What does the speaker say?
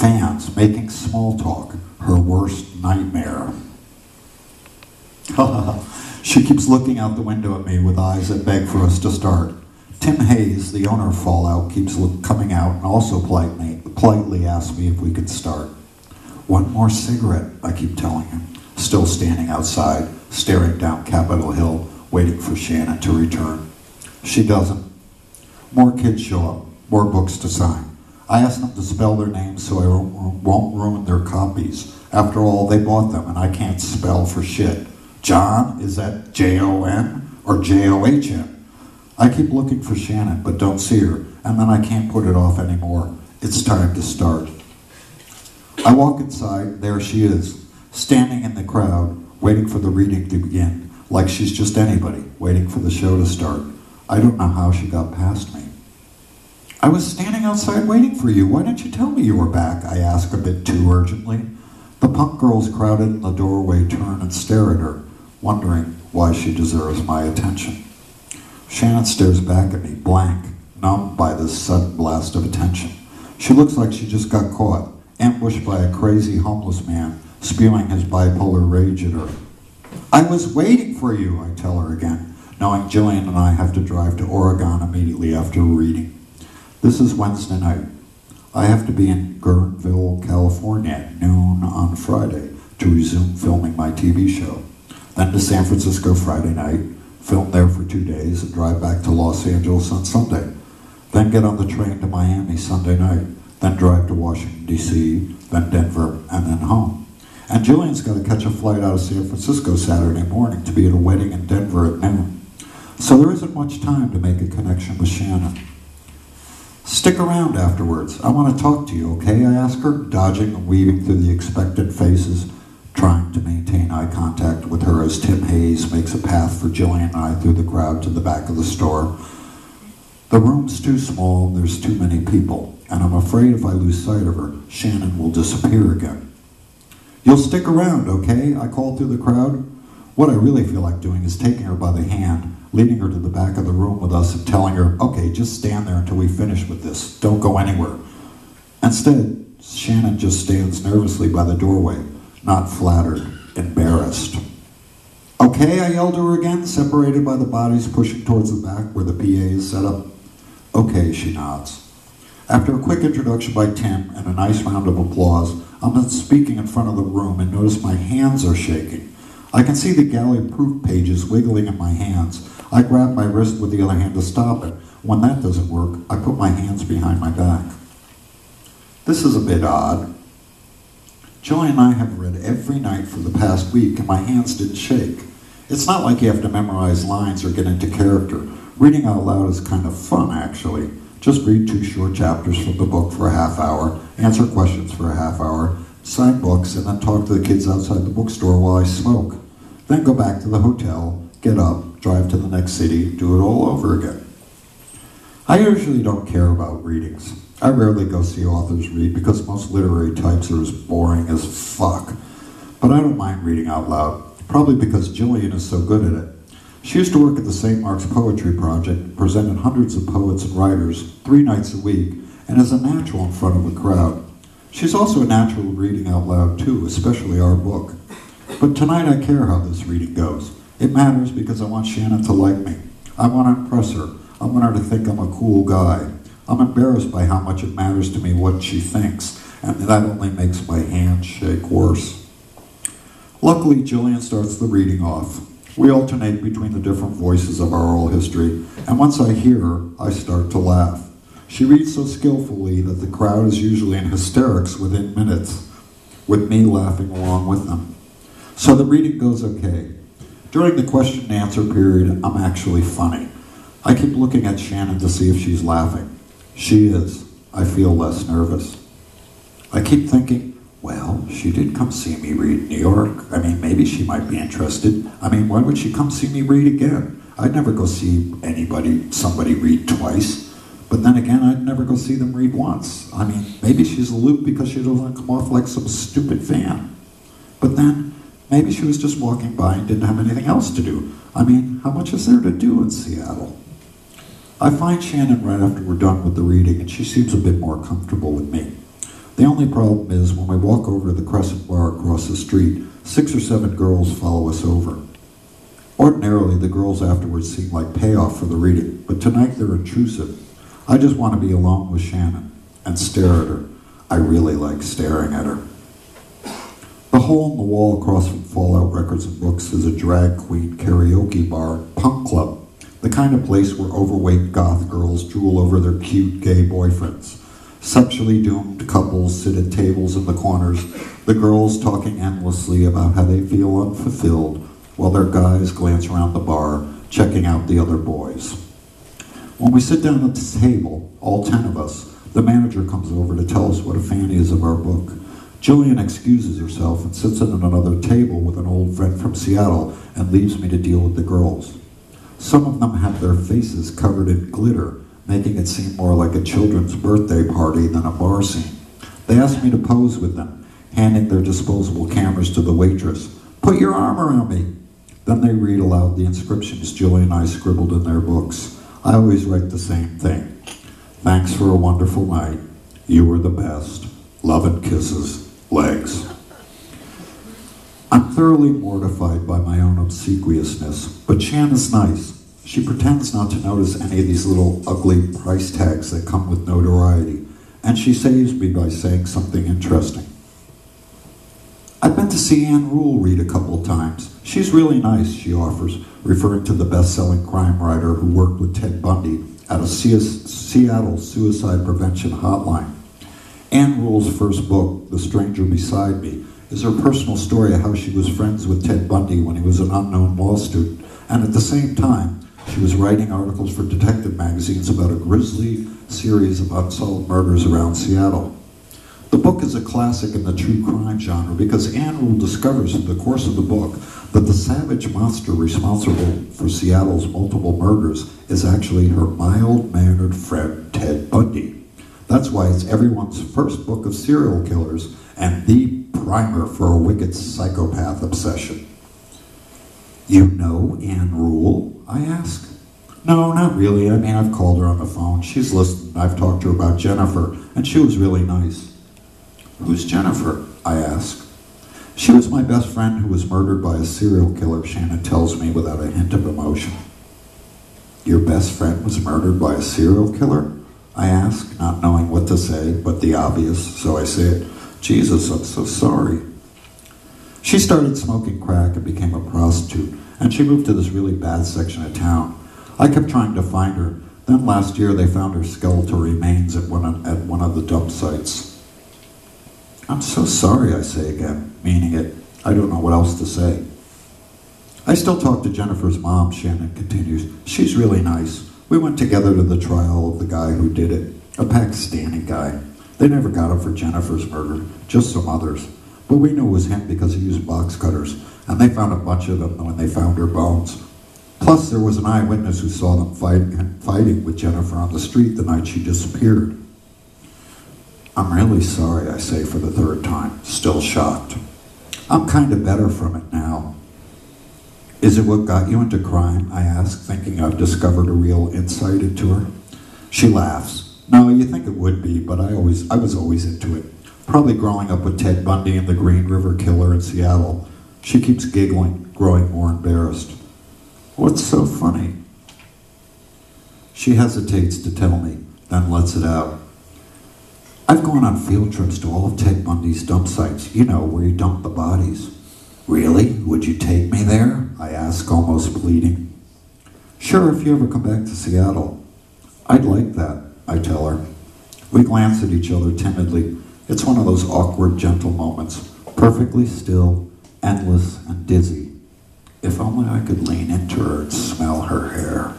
Fans making small talk, her worst nightmare. She keeps looking out the window at me with eyes that beg for us to start. Tim Hayes, the owner of Fallout, keeps coming out and also politely asks me if we could start. One more cigarette, I keep telling him, still standing outside, staring down Capitol Hill, waiting for Shannon to return. She doesn't. More kids show up, more books to sign. I ask them to spell their names so I won't ruin their copies. After all, they bought them and I can't spell for shit. John, is that Jon or John? I keep looking for Shannon, but don't see her, and then I can't put it off anymore. It's time to start. I walk inside, there she is, standing in the crowd, waiting for the reading to begin, like she's just anybody, waiting for the show to start. I don't know how she got past me. I was standing outside waiting for you. Why didn't you tell me you were back? I ask a bit too urgently. The punk girls crowded in the doorway turn and stare at her, wondering why she deserves my attention. Shannon stares back at me, blank, numbed by this sudden blast of attention. She looks like she just got caught, ambushed by a crazy homeless man, spewing his bipolar rage at her. I was waiting for you, I tell her again, knowing Jillian and I have to drive to Oregon immediately after reading. This is Wednesday night. I have to be in Guerneville, California at noon on Friday to resume filming my TV show. Then to San Francisco Friday night, film there for 2 days, and drive back to Los Angeles on Sunday. Then get on the train to Miami Sunday night, then drive to Washington, D.C., then Denver, and then home. And Jillian's got to catch a flight out of San Francisco Saturday morning to be at a wedding in Denver at noon. So there isn't much time to make a connection with Shannon. Stick around afterwards. I want to talk to you, okay? I ask her, dodging and weaving through the expectant faces, trying to maintain eye contact with her as Tim Hayes makes a path for Jillian and I through the crowd to the back of the store. The room's too small, and there's too many people, and I'm afraid if I lose sight of her, Shannon will disappear again. You'll stick around, okay? I call through the crowd. What I really feel like doing is taking her by the hand, leading her to the back of the room with us and telling her, okay, just stand there until we finish with this. Don't go anywhere. Instead, Shannon just stands nervously by the doorway, not flattered, embarrassed. Okay, I yelled to her again, separated by the bodies pushing towards the back where the PA is set up. Okay, she nods. After a quick introduction by Tim and a nice round of applause, I'm then speaking in front of the room and notice my hands are shaking. I can see the galley proof pages wiggling in my hands. I grab my wrist with the other hand to stop it. When that doesn't work, I put my hands behind my back. This is a bit odd. Jillian and I have read every night for the past week, and my hands didn't shake. It's not like you have to memorize lines or get into character. Reading out loud is kind of fun, actually. Just read 2 short chapters from the book for a half hour, answer questions for a half hour, sign books, and then talk to the kids outside the bookstore while I smoke. Then go back to the hotel, get up, drive to the next city, do it all over again. I usually don't care about readings. I rarely go see authors read because most literary types are as boring as fuck. But I don't mind reading out loud, probably because Jillian is so good at it. She used to work at the St. Mark's Poetry Project, presented hundreds of poets and writers 3 nights a week, and is a natural in front of a crowd. She's also a natural reading out loud too, especially our book. But tonight I care how this reading goes. It matters because I want Shannon to like me. I want to impress her. I want her to think I'm a cool guy. I'm embarrassed by how much it matters to me what she thinks, and that only makes my hands shake worse. Luckily, Jillian starts the reading off. We alternate between the different voices of our oral history, and once I hear her, I start to laugh. She reads so skillfully that the crowd is usually in hysterics within minutes, with me laughing along with them. So the reading goes okay. During the question and answer period, I'm actually funny. I keep looking at Shannon to see if she's laughing. She is. I feel less nervous. I keep thinking, well, she did come see me read in New York. I mean, maybe she might be interested. I mean, why would she come see me read again? I'd never go see somebody read twice. But then again, I'd never go see them read once. I mean, maybe she's aloof because she doesn't come off like some stupid fan. But then, maybe she was just walking by and didn't have anything else to do. I mean, how much is there to do in Seattle? I find Shannon right after we're done with the reading, and she seems a bit more comfortable with me. The only problem is when we walk over to the Crescent Bar across the street, 6 or 7 girls follow us over. Ordinarily, the girls afterwards seem like payoff for the reading, but tonight they're intrusive. I just want to be alone with Shannon and stare at her. I really like staring at her. The hole in the wall across from Fallout Records and Books is a drag queen karaoke bar and punk club, the kind of place where overweight goth girls drool over their cute gay boyfriends. Sexually doomed couples sit at tables in the corners, the girls talking endlessly about how they feel unfulfilled, while their guys glance around the bar, checking out the other boys. When we sit down at the table, all 10 of us, the manager comes over to tell us what a fan he is of our book. Jillian excuses herself and sits at another table with an old friend from Seattle and leaves me to deal with the girls. Some of them have their faces covered in glitter, making it seem more like a children's birthday party than a bar scene. They ask me to pose with them, handing their disposable cameras to the waitress. "Put your arm around me." Then they read aloud the inscriptions Julie and I scribbled in their books. I always write the same thing. "Thanks for a wonderful night. You were the best. Love and kisses. Legs." I'm thoroughly mortified by my own obsequiousness, but Shan is nice. She pretends not to notice any of these little ugly price tags that come with notoriety, and she saves me by saying something interesting. "I've been to see Ann Rule read a couple times. She's really nice," she offers, referring to the best-selling crime writer who worked with Ted Bundy at a Seattle suicide prevention hotline. Ann Rule's first book, The Stranger Beside Me, is her personal story of how she was friends with Ted Bundy when he was an unknown law student, and at the same time, she was writing articles for detective magazines about a grisly series of unsolved murders around Seattle. The book is a classic in the true crime genre because Ann Rule discovers in the course of the book that the savage monster responsible for Seattle's multiple murders is actually her mild-mannered friend Ted Bundy. That's why it's everyone's first book of serial killers and the primer for a wicked psychopath obsession. "You know Ann Rule?" I ask. "No, not really. I mean, I've called her on the phone. She's listened. I've talked to her about Jennifer, and she was really nice." "Who's Jennifer?" I ask. "She was my best friend who was murdered by a serial killer," Shannon tells me without a hint of emotion. "Your best friend was murdered by a serial killer?" I ask, not knowing what to say, but the obvious, so I say it. "Jesus, I'm so sorry." She started smoking crack and became a prostitute, and she moved to this really bad section of town. I kept trying to find her. Then last year they found her skeletal remains at one of the dump sites. "I'm so sorry," I say again, meaning it. I don't know what else to say. "I still talk to Jennifer's mom," Shannon continues. "She's really nice. We went together to the trial of the guy who did it, a Pakistani guy. They never got him for Jennifer's murder, just some others. But we knew it was him because he used box cutters, and they found a bunch of them when they found her bones. Plus, there was an eyewitness who saw them fighting with Jennifer on the street the night she disappeared." "I'm really sorry," I say for the 3rd time, still shocked. "I'm kind of better from it now." "Is it what got you into crime?" I ask, thinking I've discovered a real insight into her. She laughs. "No, you think it would be, but I was always into it. Probably growing up with Ted Bundy and the Green River Killer in Seattle." She keeps giggling, growing more embarrassed. "What's so funny?" She hesitates to tell me, then lets it out. "I've gone on field trips to all of Ted Bundy's dump sites, you know, where he dumped the bodies." "Really? Would you take me there?" I ask, almost pleading. "Sure, if you ever come back to Seattle." "I'd like that," I tell her. We glance at each other timidly. It's one of those awkward, gentle moments, perfectly still, endless, and dizzy. If only I could lean into her and smell her hair.